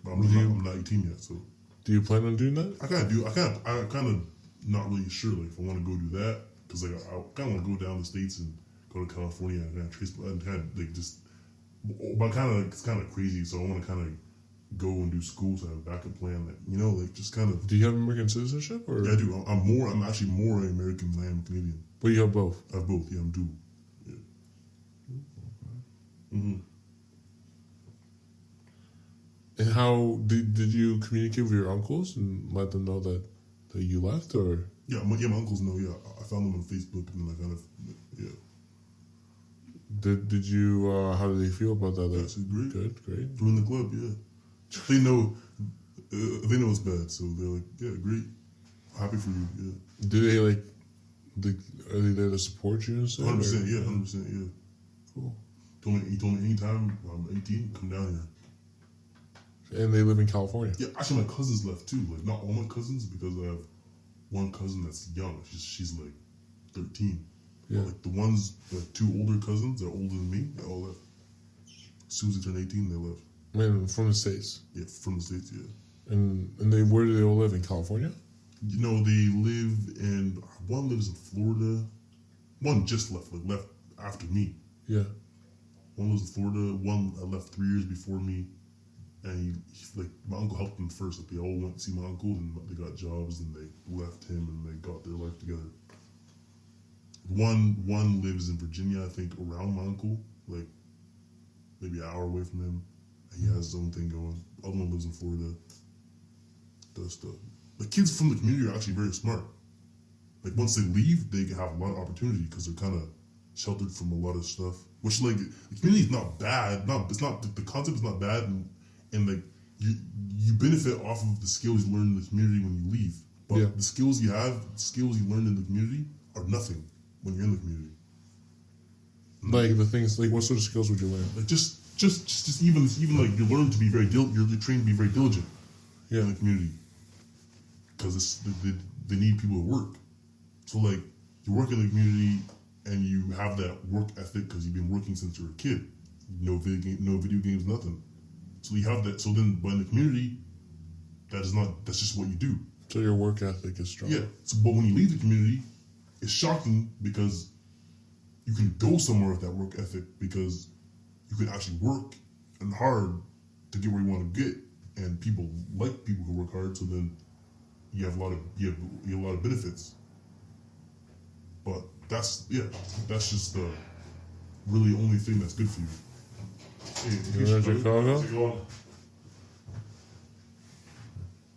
But I'm not 18 yet, so. Do you plan on doing that? I kind of not really sure, like, if I want to go do that. Because, like, I kind of want to go down to the States and go to California and kind of trace, and kind of, like, just. But it's kind of crazy, so I want to kind of go and do school so I have a backup plan. Like, you know, like, just kind of. Do you have American citizenship? Or? Yeah, I do. I'm actually more American than I am Canadian. But you have both? I have both, yeah, I'm dual. Yeah. Mm-hmm. And how did you communicate with your uncles and let them know that you left, or? Yeah, my uncles know. Yeah, I found them on Facebook, and then I kind of, yeah. Did you? How did they feel about that? That's great. Great. Join the club, yeah. They know it's bad, so they're like, yeah, great, happy for you, yeah. Do they like? Are they there to support you and stuff? 100%, yeah, 100%, yeah. Cool. He told me anytime I'm 18, come down here. And they live in California. Yeah, actually, my cousins left too. Like, not all my cousins, because I have one cousin that's young. She's like 13. Yeah. But, like, the ones, like, 2 older cousins that are older than me, they all left. As soon as they turned 18, they left. Man, from the States. Yeah, from the States, yeah. And where do they all live? In California? You know, they live in, one lives in Florida. One just left after me. Yeah. One lives in Florida. One left 3 years before me. And he, like, my uncle helped them first. Like, they all went to see my uncle, and they got jobs, and they left him, and they got their life together. One lives in Virginia, I think, around my uncle, like maybe an hour away from him. And he has his own thing going. The other one lives in Florida. Does stuff. The kids from the community are actually very smart. Like, once they leave, they have a lot of opportunity because they're kind of sheltered from a lot of stuff. Which, like, the community is not bad. The concept is not bad, and like you benefit off of the skills you learn in the community when you leave. But the skills you learn in the community are nothing when you're in the community. Like the things, like what sort of skills would you learn? Like just even like you learn to be very you're trained to be very diligent. Yeah. In the community, because they need people to work. So, like, you work in the community and you have that work ethic because you've been working since you were a kid. No video games, nothing. So you have that. So then, but in the community, that's just what you do. So your work ethic is strong. Yeah. So, but when you leave the community, it's shocking because you can go somewhere with that work ethic because you can actually work and hard to get where you want to get, and people like people who work hard. So then you have a lot of benefits. But that's just the really only thing that's good for you. Hey, You're in Chicago?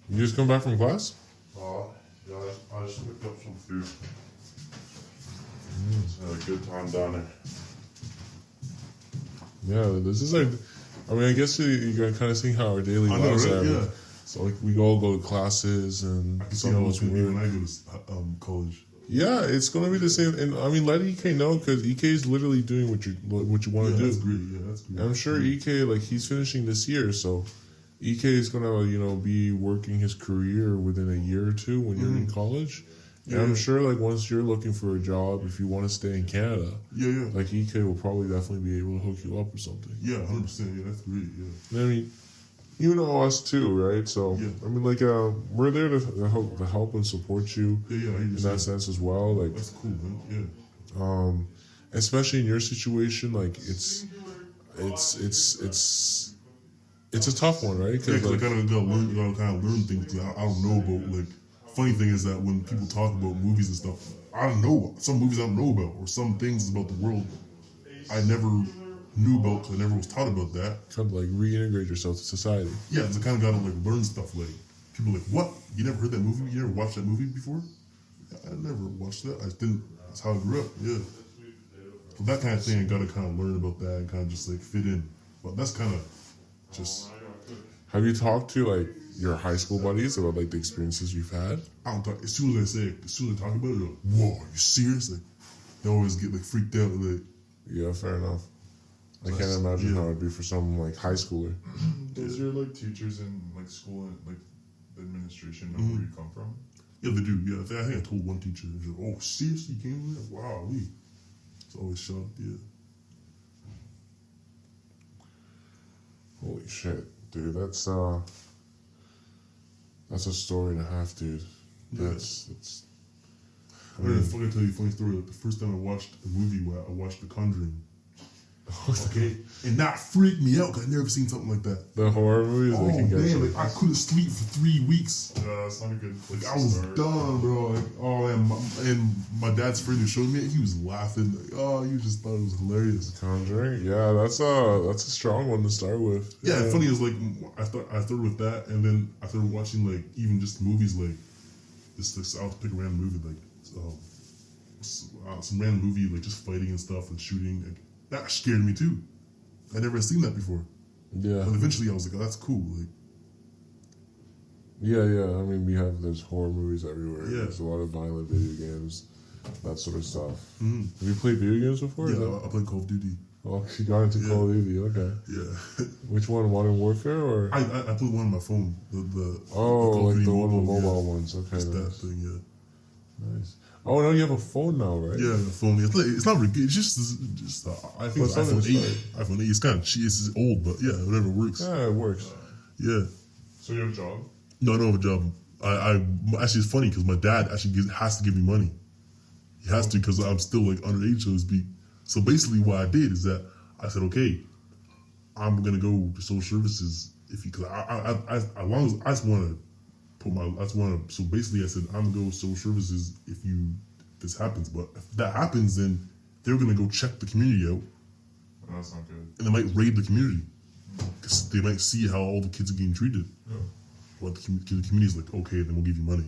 You just come back from class? Yeah, I just picked up some food. Just had a good time down there. Yeah, this is like, I mean, I guess you're kind of seeing how our daily lives right? are. Yeah. So, like, we all go to classes, and I can see some how of it's us going to be work. when I go to college. Yeah, it's gonna be the same. And I mean, let EK know, because EK is literally doing what you want to do. That's great. Yeah, that's great. I'm sure EK, like, he's finishing this year, so EK is gonna, be working his career within a year or two when you're in college. And I'm sure, like, once you're looking for a job, if you want to stay in Canada, like, EK will probably definitely be able to hook you up or something. Yeah, 100%. Yeah, that's great. Yeah. I mean, you know us too, right? So, I mean, like, we're there to help and support you in that sense as well. Like, that's cool, man. Yeah. Especially in your situation, like, it's a tough one, right? Because I kind of gotta learn things that I don't know about. Like, funny thing is that when people talk about movies and stuff, I don't know some movies I don't know about, or some things about the world I never knew about because I never was taught about that. Kind of like reintegrate yourself to society. Yeah, so I kind of gotta like learn stuff. Like, people are like, what? You never heard that movie? You never watched that movie before? I never watched that. I just didn't. That's how I grew up. Yeah. So that kind of thing, I gotta kind of learn about that and kind of just like fit in. But that's kind of just. Have you talked to, like, your high school buddies about like the experiences you've had? I don't talk. As soon as I talk about it, they're like, "Whoa, are you serious?" Like, they always get like freaked out. Like, Yeah, fair enough. I can't imagine how it'd be for some like high schooler. Does your like teachers in like school and like the administration know where you come from? yeah, they do. Yeah, I think I told one teacher, she's like, "Oh, seriously, you came there? Wow, we." It's always shocked. Yeah. Holy shit, dude, that's a story and a half, dude. Yeah. That's I'm gonna fucking tell you a funny story. Like the first time I watched a movie where I watched The Conjuring. Okay, and that freaked me out because I never seen something like that. the horror movies. Oh They can get man, you. like I couldn't sleep for 3 weeks. That's not a good place Like I to was start. done, bro. Like, oh, and my dad's friend who showed me it, he was laughing. Like, oh, you just thought it was hilarious. Conjuring, yeah, that's a strong one to start with. Yeah, and funny is like I started with that, and then I started watching like even just movies like this. Like, I'll pick a random movie like some random movie like just fighting and stuff and shooting. Like, that scared me too. I never seen that before. Yeah, But eventually I was like, oh, that's cool. Like, yeah. I mean, there's horror movies everywhere. Yeah. There's a lot of violent video games, that sort of stuff. mm-hmm. Have you played video games before? Yeah, I played Call of Duty. Oh, you got into Call of Duty. Okay. Yeah. Which one? Modern Warfare or? I played one on my phone. Oh, Call of like Duty the one with mobile, mobile ones. Okay, Just that nice. thing, yeah. Nice. Oh, now you have a phone now, right? Yeah, the phone. It's not very good. It's just I think it's What's on iPhone the 8. side? iPhone 8. It's kind of cheap. It's old, but yeah, whatever works. Yeah, it works. Yeah. So you have a job? No, I don't have a job. I actually it's funny because my dad actually has to give me money. He has to because I'm still like underage, so to speak. So basically, what I did is that I said, okay, I'm gonna go to social services because I as long as I just want to put my so basically I said I'm gonna go to social services if this happens, but if that happens, then they're gonna go check the community out That's not good. and they might raid the community because they might see how all the kids are getting treated. Yeah. But the community's like, okay, then we'll give you money.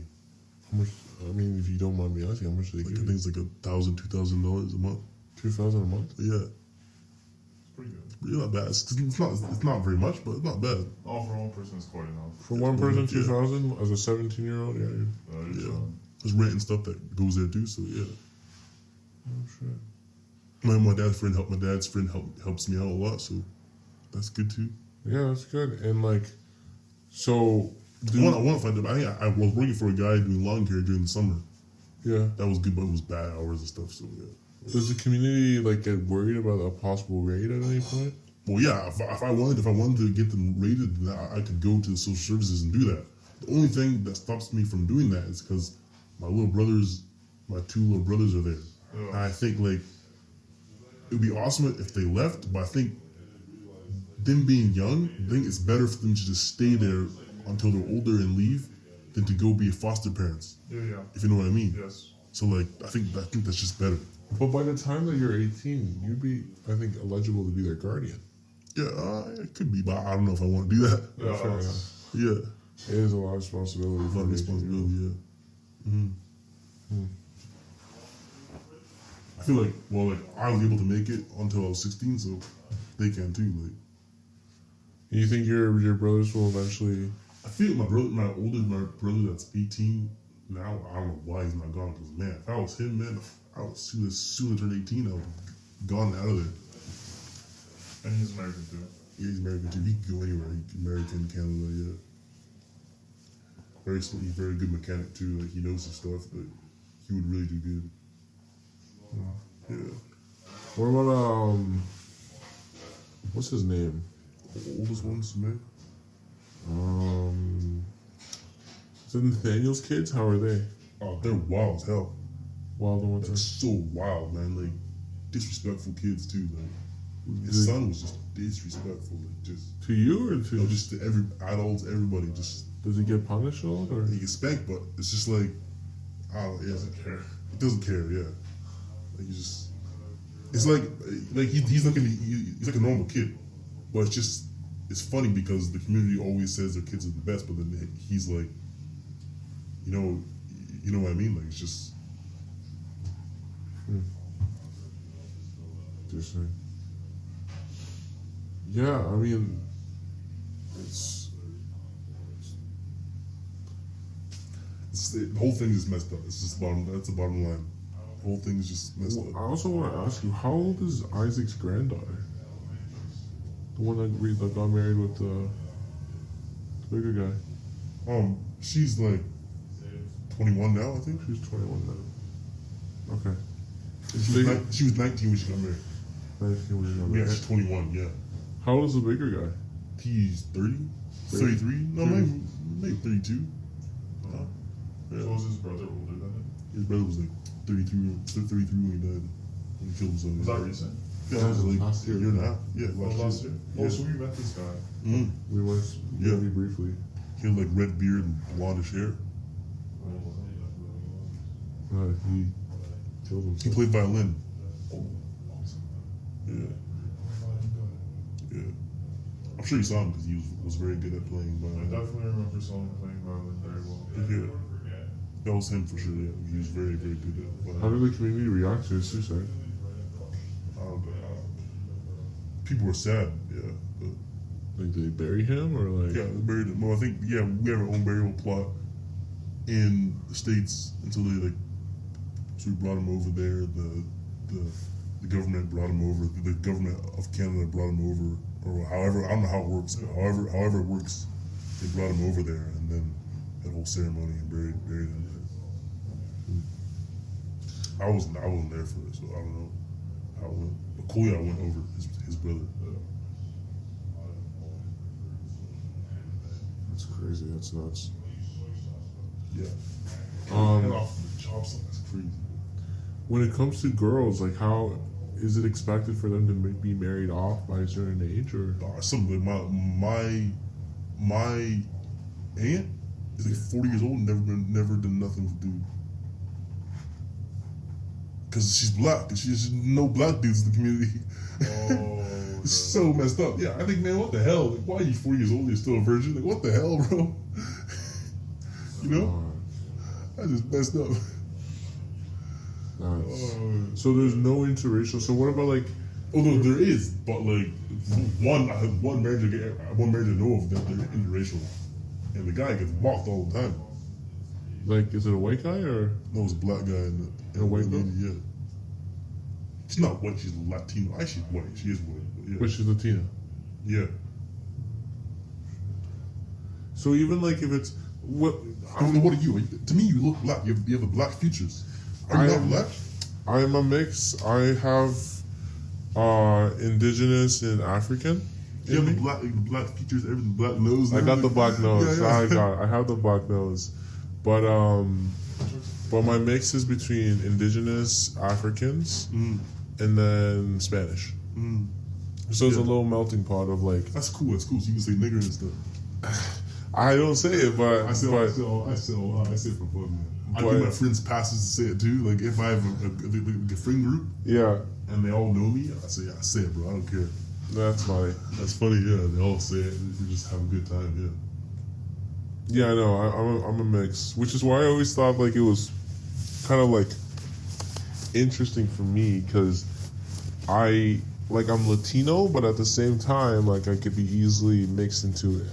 How much? I mean, if you don't mind me asking, how much do they Like I give think you? it's like $1,000, $2,000 a month. 2,000 a month. Yeah, It's pretty good. really not bad. It's not very much, but it's not bad. Oh, for one person, it's quite enough. For one person, Yeah. 2,000 as a 17-year-old. Yeah. You're Yeah. chilling. There's rent and stuff that goes there too. So yeah, Oh shit. my dad's friend helps me out a lot, so that's good too. Yeah, that's good. And like, so I want to find out. I was working for a guy doing lawn care during the summer. yeah. That was good, but it was bad hours and stuff. So yeah. Does the community like get worried about a possible raid at any point? Well, yeah. If I wanted to get them rated, then I could go to the social services and do that. The only thing that stops me from doing that is because my two little brothers are there. Yeah. And I think like it would be awesome if they left, but I think them being young, I think it's better for them to just stay there until they're older and leave than to go be foster parents. Yeah. If you know what I mean. Yes. So like I think that's just better. But by the time that you're 18, you'd be, I think, eligible to be their guardian. Yeah, it could be, but I don't know if I want to do that. Yeah. Fair enough. Yeah, It is a lot of responsibility. a for lot of me. responsibility. Yeah. I feel like I was able to make it until I was 16, so they can too. Like You think your brothers will eventually? I feel my brother that's 18 now. I don't know why he's not gone. Because man, if I was him, man, I was soon as turned 18, I would have gone out of there. And he's American too. Yeah, he's American too. He can go anywhere. American, Canada, yeah. He's very good mechanic too. Like he knows his stuff. But he would really do good. Yeah. What about what's his name? The oldest ones, man. Is it Nathaniel's kids? How are they? Oh, they're wild as hell. Wild ones. Like so wild, man. Like disrespectful kids too. Like his Like, son was just disrespectful. Like just to you or to? just to every adults, everybody. Just Does he get punished a lot or? he expect, but it's just like I don't know. Yeah, Doesn't care. he doesn't care. Yeah, like he just. It's like he's like a normal kid, but it's funny because the community always says their kids are the best, but then he's like, you know what I mean? Like it's just. Interesting. Yeah, I mean, it's The whole thing is messed up. It's just bottom. That's the bottom line. The whole thing is just messed Well, I up. also want to ask you, how old is Isaac's granddaughter? The one that got married with the bigger guy. She's like 21 now, I think. She's 21 now. Okay. She was 19 when she got married. 19 when she got Yeah, married. she's 21. Yeah, How old is the bigger guy? he's 30, 33. No, maybe 32. Yeah. So was his brother older than him? His brother was like 33 when he died. When he killed himself. Was that recent? Yeah, that was like Last year. a year and a half. Yeah, Last year? Yeah. Oh, so we met this guy. Mm. We went Yeah. very briefly. He had like red beard and blondish hair. He killed He himself. played violin. Oh, awesome. Yeah, yeah. I'm sure you saw him because he was very good at playing I violin. definitely remember someone playing violin very well. Yeah, that was him for sure. Yeah, he was very good at How violin. did the community react to his suicide? People were sad. Yeah, but Like, did they bury him or like? yeah, they buried him. Well, I think we have our own burial plot in the States until they so we brought him over there. The government brought him over. The government of Canada brought him over, or however, I don't know how it works, but however it works, they brought him over there and then had a whole ceremony and buried him there. I wasn't there for it, so I don't know how it went. But Koya went over, his brother. That's crazy. That's nuts. Yeah. Um, And off the job site, that's crazy. When it comes to girls, like, how is it expected for them to be married off by a certain age, or? Something like my aunt is like 40 years old and never done nothing with a dude. Because she's black and she's no black dudes in the community. Oh, It's so messed up. Yeah, I think, man, what the hell? Like, why are you 40 years old and you're still a virgin? Like, what the hell, bro? You know? That's just messed up. Nice. So there's no interracial. So what about like? Although there is, but like one marriage I know of, they're interracial, and the guy gets mocked all the time. Like, is it a white guy or? No, it's a black guy and A white girl? Yeah. She's not white. She's Latino. Actually, she's white. She is white. But yeah. But she's Latina. Yeah. So even like if it's what? I don't know. What are you? To me, you look black. You have the black features. Are you not black? I am a mix. I have indigenous and African. You have in the me. black features. Everything, black nose. I got the black nose. Yeah, yeah. I have the black nose, but my mix is between indigenous Africans Mm, and then Spanish. mm. So it's a Yeah. little melting pot of like. That's cool. That's cool. So you can say nigger and stuff. I don't say it, but I say it for fun, man. I give my friends passes to say it too. Like if I have a friend group yeah, and they all know me, I say it, bro. I don't care. that's funny. That's funny, yeah. They all say it. We just have a good time, yeah. Yeah, I know. I'm a mix, which is why I always thought like it was kind of like interesting for me because I'm Latino, but at the same time, like I could be easily mixed into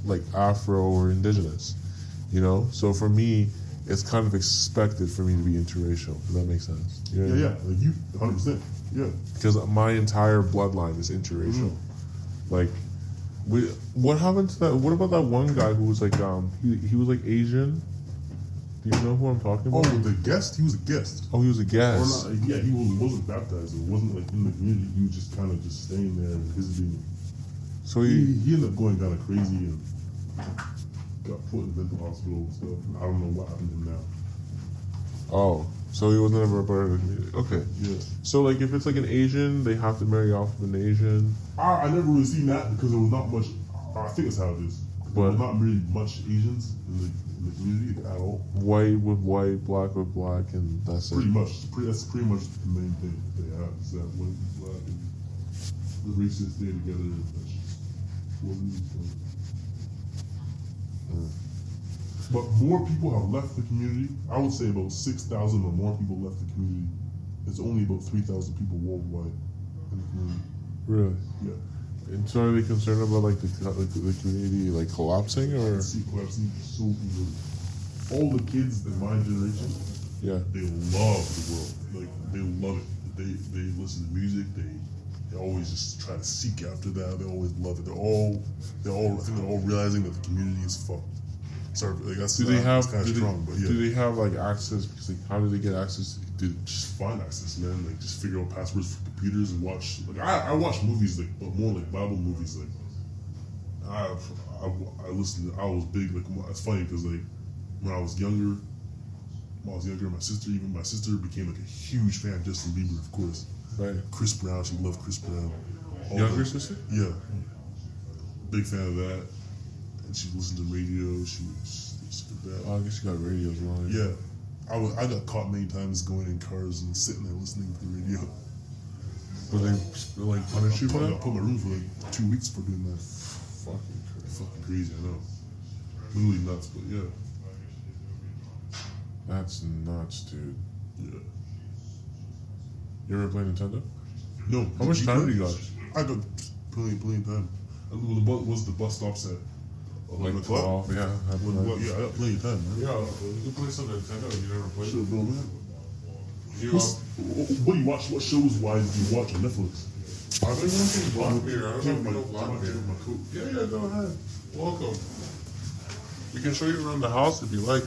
like Afro or indigenous, you know. So for me, it's kind of expected for me to be interracial. Does that make sense? You know what I Yeah, mean? yeah. Like you, 100%. Yeah. Because my entire bloodline is interracial. Like, what happened to that? What about that one guy who was like, he was like Asian? Do you know who I'm talking Oh, about? the guest? He was a guest. Oh, he was a Or guest. not, yeah, he wasn't baptized. It wasn't like in the community. He was just kind of just staying there and visiting. So He ended up going kind of crazy and got put in the mental hospital and stuff. I don't know what happened to him now. oh, so he wasn't ever a part of the community. Okay. Yeah. So like, if it's like an Asian, they have to marry off of an Asian. I never really seen that because there was not much. I think that's how it is. There was But- not really much Asians in the community at all. White with white, black with black, and that's Pretty it. much. That's pretty much the main thing they have is that white and black and the races stay together. That's just what it is. But more people have left the community. I would say about 6,000 or more people left the community. There's only about 3,000 people worldwide in the community. Really. Yeah. And so are they concerned about like the community like collapsing or? See collapsing so easily. all the kids in my generation, Yeah. they love the world. Like they love it. They listen to music. They always just try to seek after that. They always love it. I think they're all realizing that the community is fucked. Sorry, like that's kind of strong, but yeah. Do they have like access? Because like, how do they get access? Just find access, man. Like just figure out passwords for computers and watch. Like I watch movies like, but more like Bible movies. Like I listened. I was big. Like it's funny because like when I was younger, my sister became like a huge fan of Justin Bieber, of course. Right. Chris Brown, she loved Chris Brown. Younger sister? Yeah. Big fan of that. And she listened to radio. She was that. Oh, I guess you got radio as well. Yeah. I got caught many times going in cars and sitting there listening to the radio. But they like punish you for I that? put my room for like 2 weeks for doing that. Fucking crazy, I know. Literally nuts, but yeah. That's nuts, dude. Yeah. You ever play Nintendo? No. How much time do you got? I got plenty of time. What's the bus stop set? Like 12, yeah. I got plenty of time, man. Yeah, you can play some Nintendo. You never played Sure, bro, man. You What do you watch? What shows wise do you watch on Netflix? I've been watching Blackbeard. I don't know if Blackbeard. My coat. Yeah, go ahead. Welcome. We can show you around the house if you like.